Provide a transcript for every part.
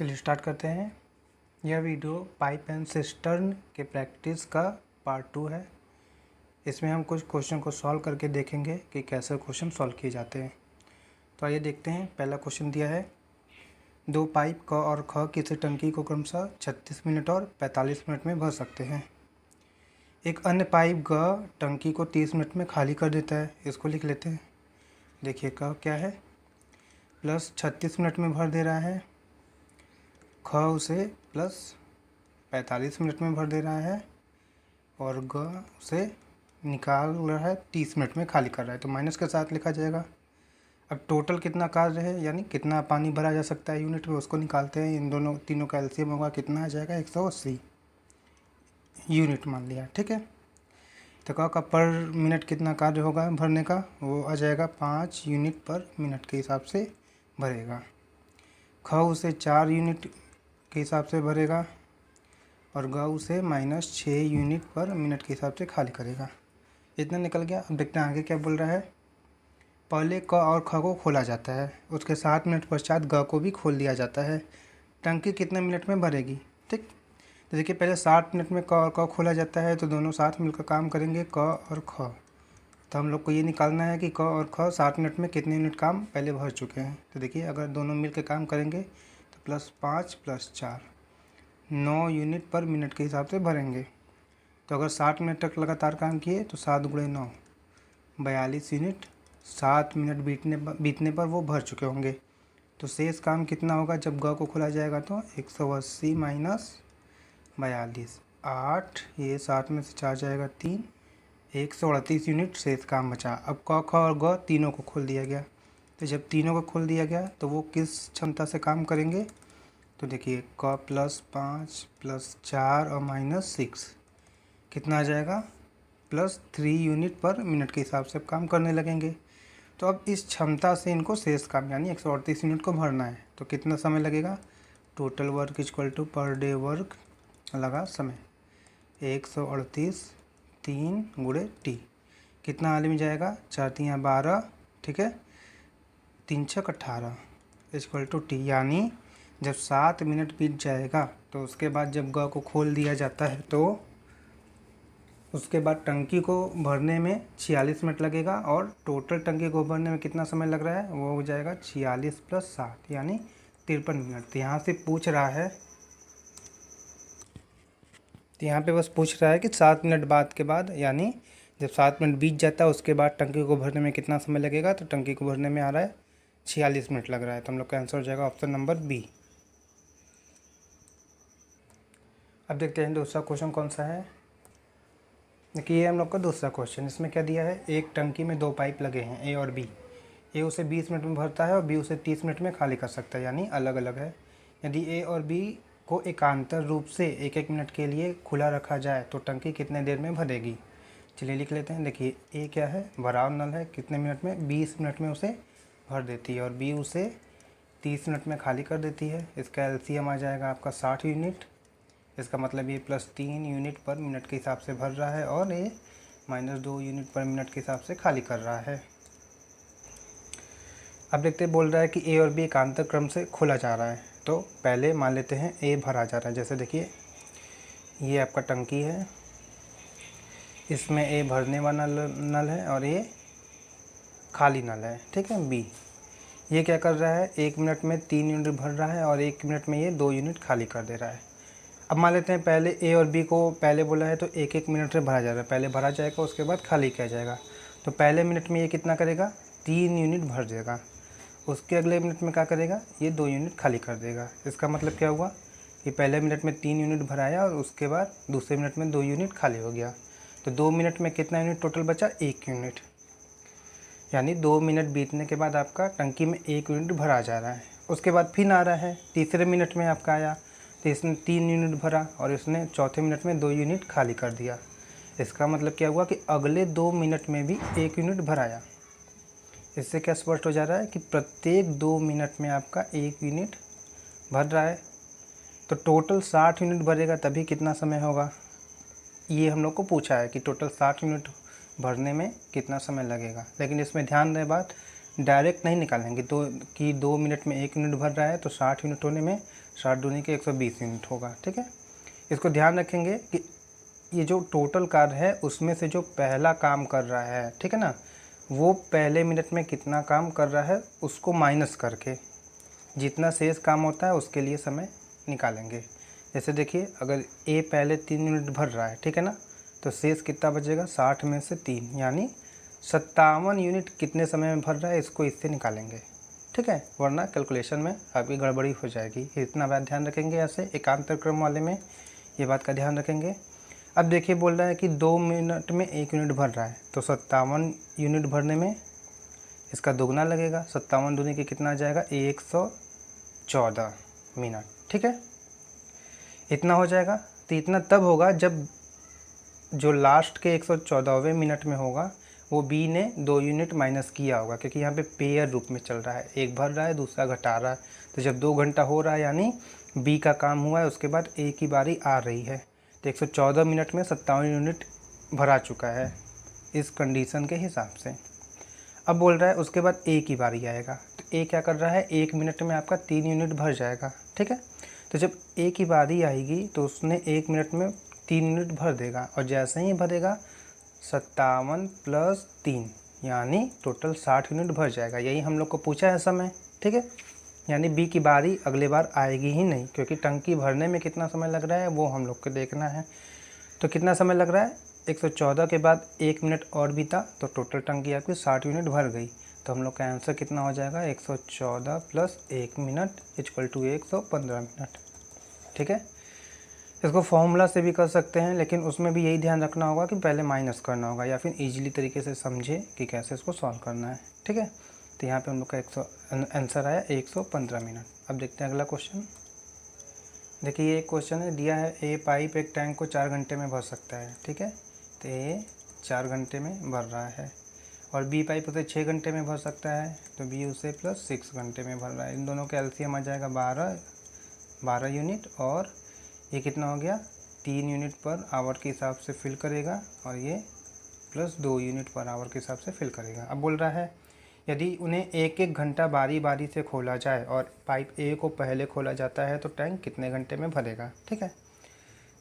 चलिए स्टार्ट करते हैं। यह वीडियो पाइप एंड सिस्टर्न के प्रैक्टिस का पार्ट 2 है। इसमें हम कुछ क्वेश्चन को सॉल्व करके देखेंगे कि कैसे क्वेश्चन सॉल्व किए जाते हैं। तो आइए देखते हैं। पहला क्वेश्चन दिया है, दो पाइप क और ख किसी टंकी को क्रमशः 36 मिनट और 45 मिनट में भर सकते हैं। एक अन्य पाइप ग टंकी को 30 मिनट में खाली कर देता है। इसको लिख लेते हैं। देखिए क क्या है, प्लस 36 मिनट में भर दे रहा है, ख उसे प्लस 45 मिनट में भर दे रहा है और ग उसे निकाल रहा है 30 मिनट में खाली कर रहा है। तो माइनस के साथ लिखा जाएगा। अब टोटल कितना कार्य है, यानी कितना पानी भरा जा सकता है यूनिट में, उसको निकालते हैं। इन दोनों तीनों का एलसीएम होगा, कितना आ जाएगा 180 यूनिट मान लिया। ठीक है, तो का पर मिनट कितना कार्य होगा भरने का, वो आ जाएगा 5 यूनिट पर मिनट के हिसाब से भरेगा। ख उसे 4 यूनिट के हिसाब से भरेगा और ग उसे -6 यूनिट पर मिनट के हिसाब से खाली करेगा। इतना निकल गया। अब देखते हैं आगे क्या बोल रहा है। पहले क और ख को खोला जाता है, उसके 7 मिनट पश्चात ग को भी खोल दिया जाता है। टंकी कितने मिनट में भरेगी। ठीक, तो देखिए पहले 60 मिनट में क और क खोला जाता है, तो दोनों साथ मिलकर काम करेंगे, क और ख। तो हम लोग को ये निकालना है कि क और ख 60 मिनट में कितने यूनिट काम पहले भर चुके हैं। तो देखिए अगर दोनों मिलकर काम करेंगे तो +5 + 4 9 यूनिट पर मिनट के हिसाब से भरेंगे। तो अगर 60 मिनट तक लगातार काम किए तो 7 × 9 42 यूनिट 7 मिनट बीतने पर वो भर चुके होंगे। तो शेष काम कितना होगा जब ग को खोला जाएगा, तो 180 - 42 8, ये 7 में से 4 जाएगा 3, 138 यूनिट शेष काम बचा। अब क ख और ग तीनों को खोल दिया गया। तो जब तीनों को खोल दिया गया तो वो किस क्षमता से काम करेंगे, तो देखिए क +5 + 4 और -6 कितना आ जाएगा, +3 यूनिट पर मिनट के हिसाब से अब काम करने लगेंगे। तो अब इस क्षमता से इनको शेष काम यानी 138 यूनिट को भरना है। तो कितना समय लगेगा, total work = per day work लगा समय 138 3 × T कितना हाल में जाएगा, 4 × 3 = 12, ठीक है, 3 × 6 = 18 = T। यानी जब 7 मिनट बीत जाएगा तो उसके बाद जब ग को खोल दिया जाता है तो उसके बाद टंकी को भरने में 46 मिनट लगेगा और टोटल टंकी को भरने में कितना समय लग रहा है, वो हो जाएगा 46 + 7 यानी 53 मिनट। तो यहाँ से पूछ रहा है, तो यहाँ पे बस पूछ रहा है कि 7 मिनट बाद के बाद, यानी जब 7 मिनट बीत जाता है उसके बाद टंकी को भरने में कितना समय लगेगा। तो टंकी को भरने में आ रहा है 46 मिनट लग रहा है। तो हम लोग का आंसर हो जाएगा ऑप्शन नंबर बी। अब देखते हैं दूसरा क्वेश्चन कौन सा है। देखिए ये हम लोग का दूसरा क्वेश्चन। इसमें क्या दिया है, एक टंकी में 2 पाइप लगे हैं, ए और बी। ए उसे 20 मिनट में भरता है और बी उसे 30 मिनट में खाली कर सकता है, यानी अलग अलग है। यदि ए और बी को एकांतर रूप से 1-1 मिनट के लिए खुला रखा जाए तो टंकी कितने देर में भरेगी। चलिए लिख लेते हैं। देखिए ए क्या है, भराव नल है, कितने मिनट में, 20 मिनट में उसे भर देती है और बी उसे 30 मिनट में खाली कर देती है। इसका एलसीएम आ जाएगा आपका 60 यूनिट। इसका मतलब ये +3 यूनिट पर मिनट के हिसाब से भर रहा है और ये -2 यूनिट पर मिनट के हिसाब से खाली कर रहा है। अब देखते हैं, बोल रहा है कि ए और बी एकांतर क्रम से खोला जा रहा है। तो पहले मान लेते हैं ए भरा जा रहा है। जैसे देखिए ये आपका टंकी है, इसमें ए भरने वाला नल है और ये खाली नल है, ठीक है। बी ये क्या कर रहा है, 1 मिनट में 3 यूनिट भर रहा है और 1 मिनट में ये 2 यूनिट खाली कर दे रहा है। अब मान लेते हैं पहले ए और बी को पहले बोला है तो 1-1 मिनट से भरा जा रहा है। पहले भरा जाएगा उसके बाद खाली किया जाएगा। तो पहले मिनट में ये कितना करेगा, 3 यूनिट भर देगा। उसके अगले मिनट में क्या करेगा, ये 2 यूनिट खाली कर देगा। इसका मतलब क्या हुआ कि पहले मिनट में 3 यूनिट भराया और उसके बाद दूसरे मिनट में 2 यूनिट खाली हो गया। तो 2 मिनट में कितना यूनिट टोटल बचा, 1 यूनिट। यानी 2 मिनट बीतने के बाद आपका टंकी में 1 यूनिट भरा जा रहा है। उसके बाद फिर आ रहा है, तीसरे मिनट में आपका आया तो इसने 3 यूनिट भरा और इसने चौथे मिनट में 2 यूनिट खाली कर दिया। इसका मतलब क्या हुआ कि अगले 2 मिनट में भी 1 यूनिट भराया। इससे क्या स्पष्ट हो जा रहा है कि प्रत्येक 2 मिनट में आपका 1 यूनिट भर रहा है। तो टोटल 60 यूनिट भरेगा तभी कितना समय होगा, ये हम लोग को पूछा है कि टोटल 60 यूनिट भरने में कितना समय लगेगा। लेकिन इसमें ध्यान दें बात, डायरेक्ट नहीं निकालेंगे तो कि 2 मिनट में 1 यूनिट भर रहा है तो 60 यूनिट होने में 60 दूनी के 120 यूनिट होगा। ठीक है, इसको ध्यान रखेंगे कि ये जो टोटल कार्य है उसमें से जो पहला काम कर रहा है, ठीक है ना, वो पहले मिनट में कितना काम कर रहा है उसको माइनस करके जितना शेष काम होता है उसके लिए समय निकालेंगे। जैसे देखिए, अगर ए पहले 3 यूनिट भर रहा है, ठीक है ना, तो शेष कितना बचेगा, 60 में से 3 यानी 57 यूनिट कितने समय में भर रहा है, इसको इससे निकालेंगे। ठीक है, वरना कैलकुलेशन में आपकी गड़बड़ी हो जाएगी। इतना बात ध्यान रखेंगे, ऐसे एकांतर क्रम वाले में ये बात का ध्यान रखेंगे। अब देखिए, बोल रहा है कि 2 मिनट में 1 यूनिट भर रहा है तो 57 यूनिट भरने में इसका दोगुना लगेगा। 57 दूनी के कितना आ जाएगा, 114 मिनट। ठीक है, इतना हो जाएगा। तो इतना तब होगा जब जो लास्ट के 114वें मिनट में होगा वो बी ने 2 यूनिट माइनस किया होगा, क्योंकि यहाँ पे पेयर रूप में चल रहा है, एक भर रहा है दूसरा घटा रहा है। तो जब 2 घंटा हो रहा है यानी बी का काम हुआ है, उसके बाद ए की बारी आ रही है। तो 114 मिनट में 57 यूनिट भरा चुका है इस कंडीशन के हिसाब से। अब बोल रहा है उसके बाद ए की बारी आएगा, तो ए क्या कर रहा है, 1 मिनट में आपका 3 यूनिट भर जाएगा। ठीक है, तो जब ए की बारी आएगी तो उसने 1 मिनट में 3 यूनिट भर देगा, और जैसे ही भरेगा 57 + 3 यानी टोटल 60 यूनिट भर जाएगा। यही हम लोग को पूछा है समय। ठीक है, यानी बी की बारी अगले बार आएगी ही नहीं, क्योंकि टंकी भरने में कितना समय लग रहा है वो हम लोग को देखना है। तो कितना समय लग रहा है, 114 के बाद 1 मिनट और बीता तो टोटल टंकी आपकी 60 यूनिट भर गई। तो हम लोग का आंसर कितना हो जाएगा, 114 + 1 मिनट = 115 मिनट। ठीक है, इसको फॉर्मूला से भी कर सकते हैं, लेकिन उसमें भी यही ध्यान रखना होगा कि पहले माइनस करना होगा, या फिर इजीली तरीके से समझे कि कैसे इसको सॉल्व करना है। ठीक है, तो यहाँ पे हम लोग का आंसर आया 115 मिनट। अब देखते हैं अगला क्वेश्चन। देखिए, ये एक क्वेश्चन है, दिया है ए पाइप एक टैंक को 4 घंटे में भर सकता है। ठीक है, तो ए 4 घंटे में भर रहा है, और बी पाइप उसे 6 घंटे में भर सकता है, तो बी उसे +6 घंटे में भर रहा है। इन दोनों का एलसीएम आ जाएगा 12 यूनिट, और ये कितना हो गया, 3 यूनिट पर आवर के हिसाब से फिल करेगा, और ये +2 यूनिट पर आवर के हिसाब से फिल करेगा। अब बोल रहा है यदि उन्हें 1-1 घंटा बारी बारी से खोला जाए और पाइप ए को पहले खोला जाता है तो टैंक कितने घंटे में भरेगा। ठीक है,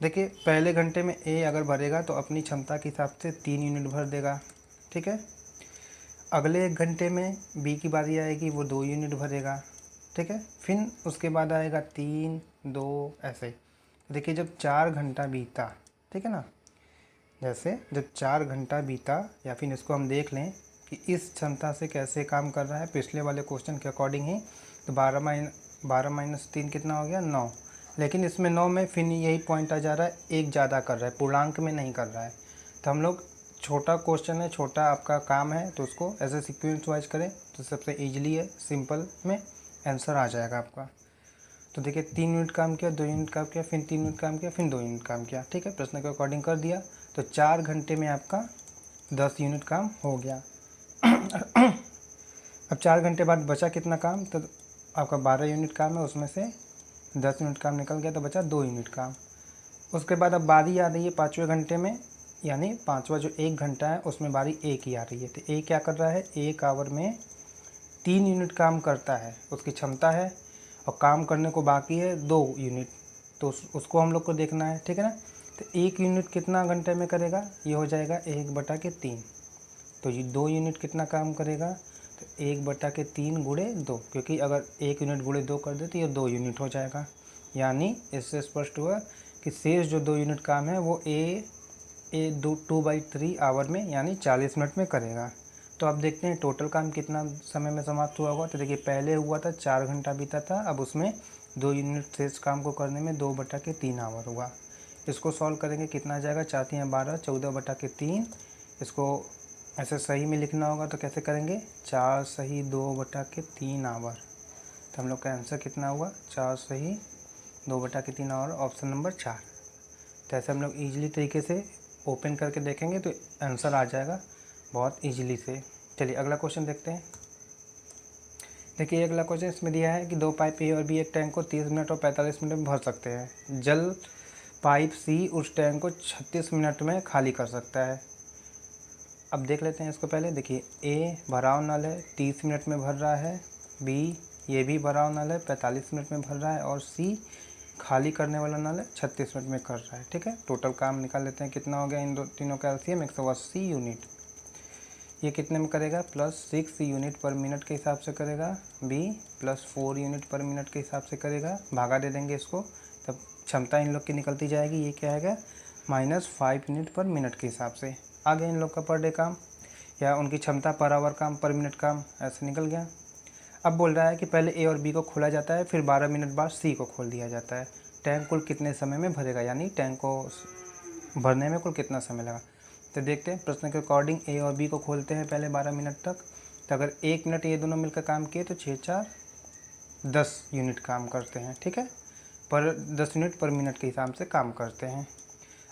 देखिए, पहले घंटे में ए अगर भरेगा तो अपनी क्षमता के हिसाब से 3 यूनिट भर देगा। ठीक है, अगले 1 घंटे में बी की बारी आएगी, वो 2 यूनिट भरेगा। ठीक है, फिर उसके बाद आएगा 3, 2 ऐसे। देखिए, जब 4 घंटा बीता, ठीक है ना, जैसे जब 4 घंटा बीता, या फिर इसको हम देख लें कि इस क्षमता से कैसे काम कर रहा है पिछले वाले क्वेश्चन के अकॉर्डिंग ही, तो 12 - 3 कितना हो गया, 9। लेकिन इसमें 9 में फिर यही पॉइंट आ जा रहा है, एक ज़्यादा कर रहा है, पूर्णांक में नहीं कर रहा है। तो हम लोग, छोटा क्वेश्चन है, छोटा आपका काम है, तो उसको ऐसे सीक्वेंस वाइज करें तो सबसे ईजिली है, सिंपल में आंसर आ जाएगा आपका। तो देखिए, 3 यूनिट काम किया, 2 यूनिट काम किया, फिर 3 यूनिट काम किया, फिर 2 यूनिट काम किया। ठीक है, प्रश्न के अकॉर्डिंग कर दिया, तो 4 घंटे में आपका 10 यूनिट काम हो गया। अब 4 घंटे बाद बचा कितना काम, तो आपका 12 यूनिट काम है, उसमें से 10 यूनिट काम निकल गया, तो बचा 2 यूनिट काम। उसके बाद अब बारी आ रही है 5वें घंटे में, यानी 5वां जो 1 घंटा है उसमें बारी ए की आ रही है। तो ए क्या कर रहा है, 1 आवर में 3 यूनिट काम करता है, उसकी क्षमता है, और काम करने को बाकी है 2 यूनिट, तो उसको हम लोग को देखना है। ठीक है ना, तो 1 यूनिट कितना घंटे में करेगा, ये हो जाएगा 1/3। तो ये 2 यूनिट कितना काम करेगा, तो 1/3 × 2, क्योंकि अगर 1 यूनिट × 2 कर दे तो ये 2 यूनिट हो जाएगा। यानी इससे स्पष्ट हुआ कि शेष जो 2 यूनिट काम है वो ए 2/3 आवर में यानी 40 मिनट में करेगा। तो अब देखते हैं टोटल काम कितना समय में समाप्त हुआ होगा। तो देखिए, पहले हुआ था 4 घंटा बीता था, अब उसमें 2 यूनिट शेष काम को करने में 2/3 आवर हुआ। इसको सॉल्व करेंगे, कितना आ जाएगा, 4 × 12 14/3। इसको ऐसे सही में लिखना होगा तो कैसे करेंगे, 4 सही 2/3 आवर। तो हम लोग का आंसर कितना हुआ, 4 सही 2/3 आवर, ऑप्शन नंबर 4। तो ऐसे हम लोग ईजिली तरीके से ओपन करके देखेंगे तो आंसर आ जाएगा बहुत ईजिली से। चलिए अगला क्वेश्चन देखते हैं। देखिए, अगला क्वेश्चन इसमें दिया है कि 2 पाइप ए और बी एक टैंक को 30 मिनट और 45 मिनट में भर सकते हैं। जल पाइप सी उस टैंक को 36 मिनट में खाली कर सकता है। अब देख लेते हैं इसको पहले। देखिए ए भराव नल है 30 मिनट में भर रहा है, बी ये भी भराव नल है 45 मिनट में भर रहा है, और सी खाली करने वाला नल है 36 मिनट में कर रहा है। ठीक है, टोटल काम निकाल लेते हैं कितना हो गया इन तीनों का एलसीएम 180 यूनिट। ये कितने में करेगा, +6 यूनिट पर मिनट के हिसाब से करेगा, बी +4 यूनिट पर मिनट के हिसाब से करेगा, भागा दे देंगे इसको, तब क्षमता इन लोग की निकलती जाएगी। ये क्या है, -5 यूनिट पर मिनट के हिसाब से। आगे इन लोग का पर डे काम या उनकी क्षमता पर आवर काम, पर मिनट काम ऐसे निकल गया। अब बोल रहा है कि पहले ए और बी को खोला जाता है, फिर 12 मिनट बाद सी को खोल दिया जाता है। टैंक कुल कितने समय में भरेगा, यानी टैंक को भरने में कुल कितना समय लगा। तो देखते हैं प्रश्न के अकॉर्डिंग ए और बी को खोलते हैं पहले 12 मिनट तक। तो अगर 1 मिनट ये दोनों मिलकर काम किए तो 6 4 10 यूनिट काम करते हैं। ठीक है, पर 10 यूनिट पर मिनट के हिसाब से काम करते हैं।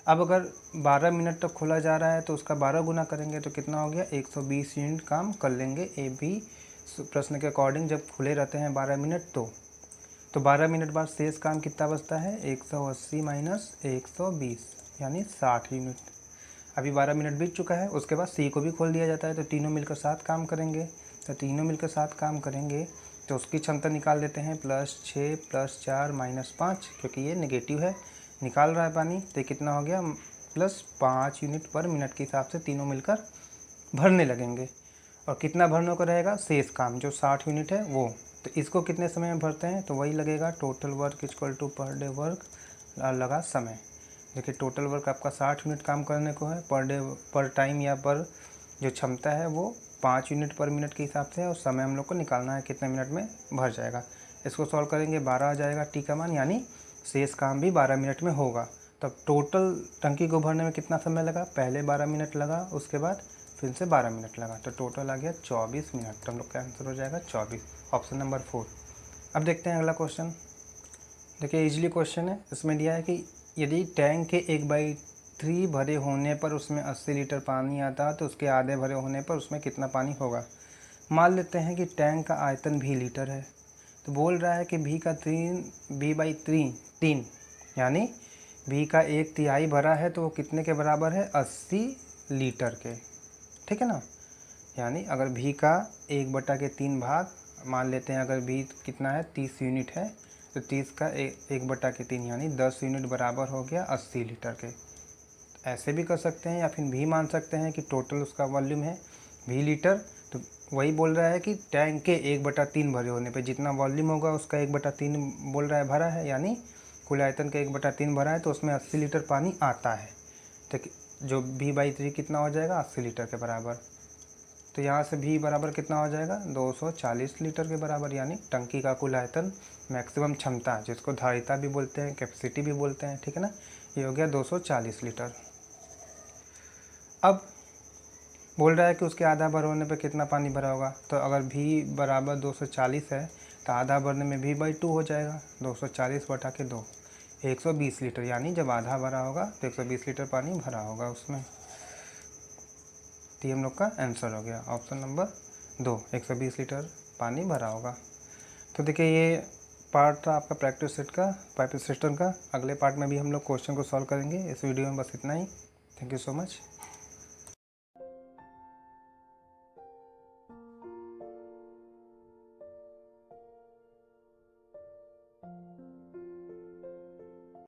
अब अगर 12 मिनट तक खोला जा रहा है तो उसका 12 गुना करेंगे तो कितना हो गया, 120 यूनिट काम कर लेंगे ए बी। प्रश्न के अकॉर्डिंग जब खुले रहते हैं 12 मिनट तो 12 मिनट बाद शेष काम कितना बचता है, 180 - 120 यानी 60 यूनिट। अभी 12 मिनट बीत चुका है, उसके बाद सी को भी खोल दिया जाता है, तो तीनों मिलकर 7 काम करेंगे। तो तीनों मिलकर 7 काम करेंगे तो उसकी क्षमता निकाल लेते हैं, +6 +4 -5, क्योंकि ये नेगेटिव है, निकाल रहा है पानी। तो कितना हो गया, +5 यूनिट पर मिनट के हिसाब से तीनों मिलकर भरने लगेंगे। और कितना भरने को रहेगा, शेष काम जो 60 यूनिट है वो। तो इसको कितने समय में भरते हैं, तो वही लगेगा total work = per day work लगा समय। देखिए टोटल वर्क आपका 60 यूनिट काम करने को है, पर डे पर टाइम या पर जो क्षमता है वो 5 यूनिट पर मिनट के हिसाब से है, और समय हम लोग को निकालना है कितने मिनट में भर जाएगा। इसको सॉल्व करेंगे 12 आ जाएगा टी का मान, यानी शेष काम भी 12 मिनट में होगा। तब टोटल टंकी को भरने में कितना समय लगा, पहले 12 मिनट लगा, उसके बाद फिर से 12 मिनट लगा, तो टोटल आ गया 24 मिनट। तो हम लोग का आंसर हो जाएगा 24, ऑप्शन नंबर 4। अब देखते हैं अगला क्वेश्चन। देखिए इजीली क्वेश्चन है, इसमें दिया है कि यदि टैंक के 1/3 भरे होने पर उसमें 80 लीटर पानी आता है तो उसके आधे भरे होने पर उसमें कितना पानी होगा। मान लेते हैं कि टैंक का आयतन भी लीटर है, तो बोल रहा है कि b/3 यानी b का 1/3 भरा है तो वो कितने के बराबर है, 80 लीटर के। ठीक है ना, यानी अगर भी का 1/3 भाग, मान लेते हैं अगर भी कितना है 30 यूनिट है, तो 30 का 1/3 यानी 10 यूनिट बराबर हो गया 80 लीटर के। ऐसे भी कर सकते हैं, या फिर भी मान सकते हैं कि टोटल उसका वॉल्यूम है 20 लीटर। तो वही बोल रहा है कि टैंक के 1/3 भरे होने पे जितना वॉल्यूम होगा उसका 1/3 बोल रहा है भरा है, यानी कुल आयतन का 1/3 भरा है, तो उसमें 80 लीटर पानी आता है। तो जो v/3 कितना हो जाएगा, 80 लीटर के बराबर। तो यहाँ से v बराबर कितना हो जाएगा, 240 लीटर के बराबर, यानी टंकी का कुल आयतन मैक्सिमम क्षमता, जिसको धारिता भी बोलते हैं, कैपेसिटी भी बोलते हैं। ठीक है ना, ये हो गया 240 लीटर। अब बोल रहा है कि उसके आधा भर होने पे कितना पानी भरा होगा। तो अगर v बराबर 240 है तो आधा भरने में v/2 हो जाएगा, 240 बटा के 2, 120 लीटर, यानी जब आधा भरा होगा तो 120 लीटर पानी भरा होगा उसमें। तो हम लोग का आंसर हो गया ऑप्शन नंबर 2, 120 लीटर पानी भरा होगा। तो देखिए ये पार्ट था आपका प्रैक्टिस सेट का, पाइप सिस्टम का। अगले पार्ट में भी हम लोग क्वेश्चन को सॉल्व करेंगे। इस वीडियो में बस इतना ही। Thank you so much.